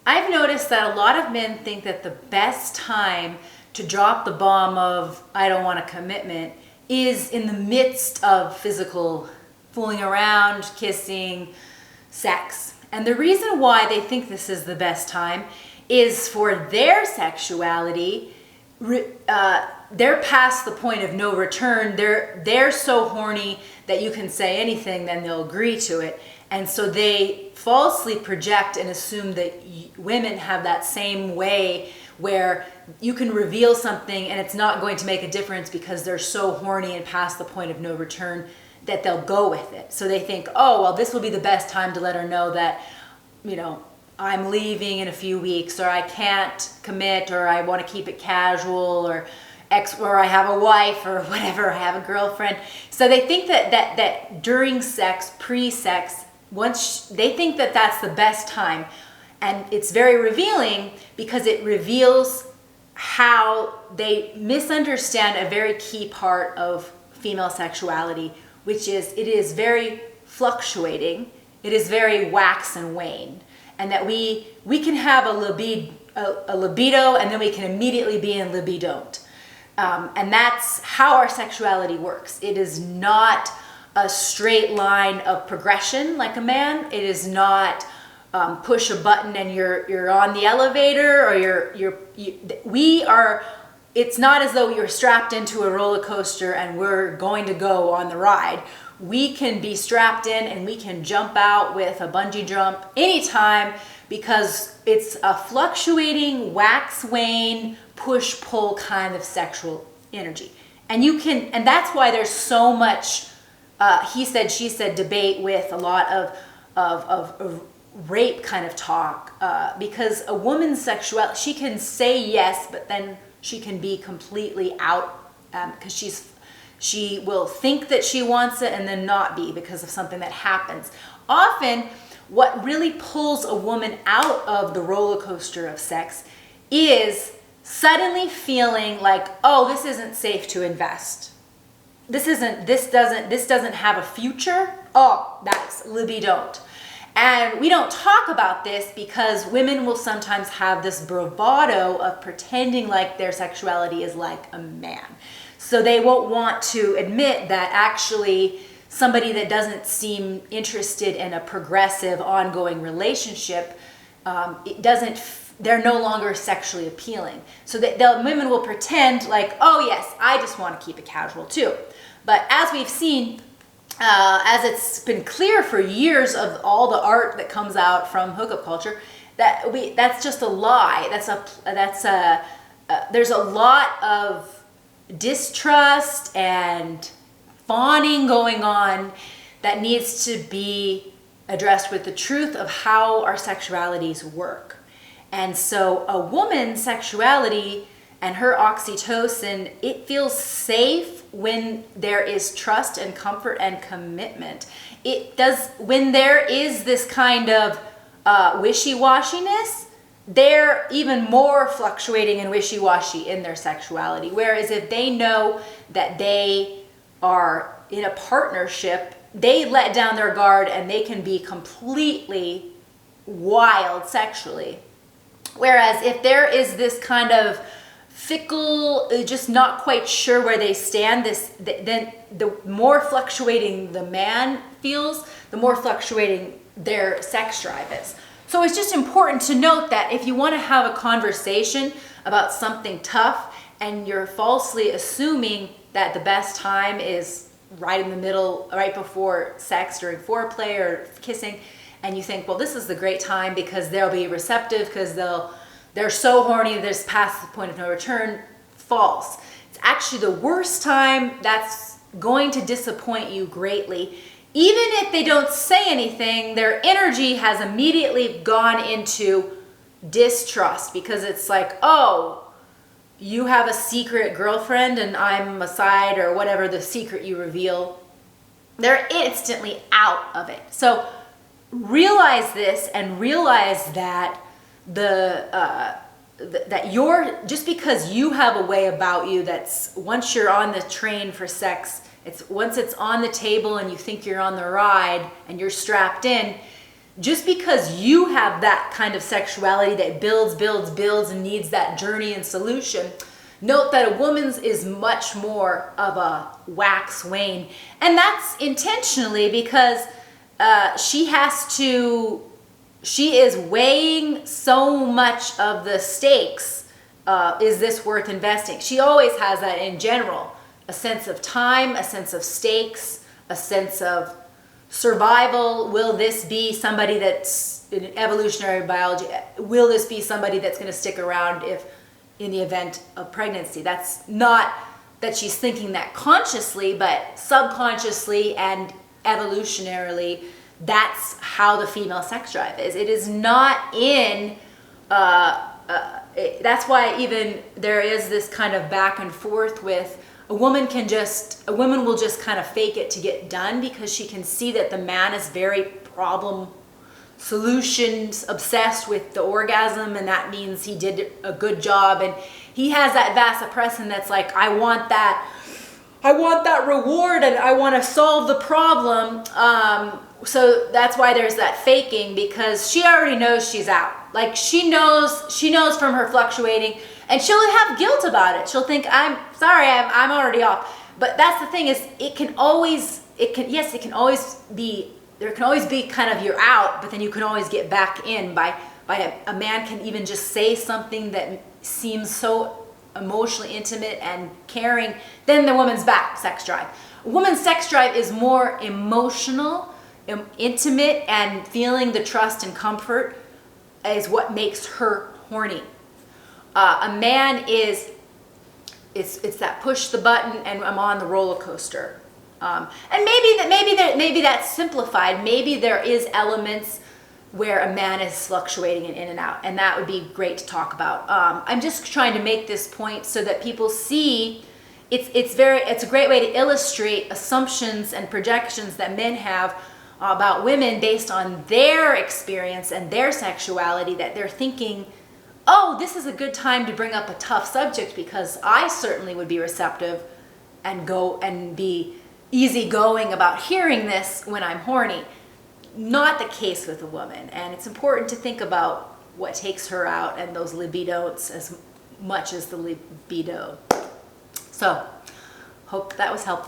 I've noticed that a lot of men think that the best time to drop the bomb of I don't want a commitment is in the midst of physical fooling around, kissing, sex. And the reason why they think this is the best time is for their sexuality. They're past the point of no return. They're so horny that you can say anything, then they'll agree to it. And so they falsely project and assume that women have that same way where you can reveal something and it's not going to make a difference because they're so horny and past the point of no return that they'll go with it. So they think, oh, well, this will be the best time to let her know that, I'm leaving in a few weeks, or I can't commit, or I want to keep it casual, or I have a wife, or whatever, I have a girlfriend. So they think that during sex, pre-sex, once they think that that's the best time. And it's very revealing because it reveals how they misunderstand a very key part of female sexuality, which is it is very fluctuating. It is very wax and wane. And that we can have a libido and then we can immediately be in Libidon't. And that's how our sexuality works. It is not a straight line of progression like a man. It is not push a button and you're on the elevator, or it's not as though you're strapped into a roller coaster and we're going to go on the ride. We can be strapped in and we can jump out with a bungee jump anytime because it's a fluctuating wax wane push pull kind of sexual energy. And that's why there's so much he said, she said debate with a lot of rape kind of talk, because a woman's sexuality, she can say yes, but then she can be completely out because she will think that she wants it and then not be because of something that happens. Often, what really pulls a woman out of the roller coaster of sex is suddenly feeling like, oh, this isn't safe to invest. This doesn't have a future. Oh, that's Libidon't. And we don't talk about this because women will sometimes have this bravado of pretending like their sexuality is like a man. So they won't want to admit that actually somebody that doesn't seem interested in a progressive, ongoing relationship, they're no longer sexually appealing. So that women will pretend like, oh yes, I just want to keep it casual too. But as we've seen, as it's been clear for years of all the art that comes out from hookup culture, that's just a lie. There's a lot of distrust and fawning going on that needs to be addressed with the truth of how our sexualities work. And so a woman's sexuality and her oxytocin, it feels safe when there is trust and comfort and commitment. It does when there is this kind of wishy-washiness. They're even more fluctuating and wishy-washy in their sexuality. Whereas if they know that they are in a partnership, they let down their guard and they can be completely wild sexually. Whereas if there is this kind of fickle, just not quite sure where they stand, then the more fluctuating the man feels, the more fluctuating their sex drive is. So it's just important to note that if you want to have a conversation about something tough and you're falsely assuming that the best time is right in the middle, right before sex, during foreplay or kissing, and you think, well, this is the great time because they'll be receptive because they're so horny that it's past the point of no return. False. It's actually the worst time. That's going to disappoint you greatly. Even if they don't say anything, their energy has immediately gone into distrust because it's like, oh, you have a secret girlfriend and I'm a side, or whatever the secret you reveal. They're instantly out of it. So realize this and realize that that you're, just because you have a way about you that's, once you're on the train for sex, once it's on the table and you think you're on the ride and you're strapped in, just because you have that kind of sexuality that builds and needs that journey and solution, note that a woman's is much more of a wax wane. And that's intentionally because she is weighing so much of the stakes. Is this worth investing? She always has that in general. A sense of time, a sense of stakes, a sense of survival. Will this be somebody that's in evolutionary biology? Will this be somebody that's going to stick around if in the event of pregnancy? That's not that she's thinking that consciously, but subconsciously and evolutionarily, that's how the female sex drive is. It is not in, that's why even there is this kind of back and forth with a woman will just kind of fake it to get done because she can see that the man is very problem solutions obsessed with the orgasm, and that means he did a good job, and he has that vasopressin that's like, I want that reward and I want to solve the problem. So that's why there's that faking, because she already knows she's out. Like she knows from her fluctuating, and she'll have guilt about it. She'll think, I'm sorry, I'm already off. But that's the thing is, there can always be kind of you're out, but then you can always get back in by a man can even just say something that seems so emotionally intimate and caring, then the woman's back sex drive. A woman's sex drive is more emotional, intimate, and feeling the trust and comfort is what makes her horny. A man it's that push the button and I'm on the roller coaster. And maybe that's simplified. Maybe there is elements where a man is fluctuating and in and out, and that would be great to talk about. I'm just trying to make this point so that people see it's a great way to illustrate assumptions and projections that men have about women based on their experience and their sexuality, that they're thinking, oh, this is a good time to bring up a tough subject because I certainly would be receptive and go and be easygoing about hearing this when I'm horny. Not the case with a woman, and it's important to think about what takes her out and those libidon'ts as much as the libido. So, hope that was helpful.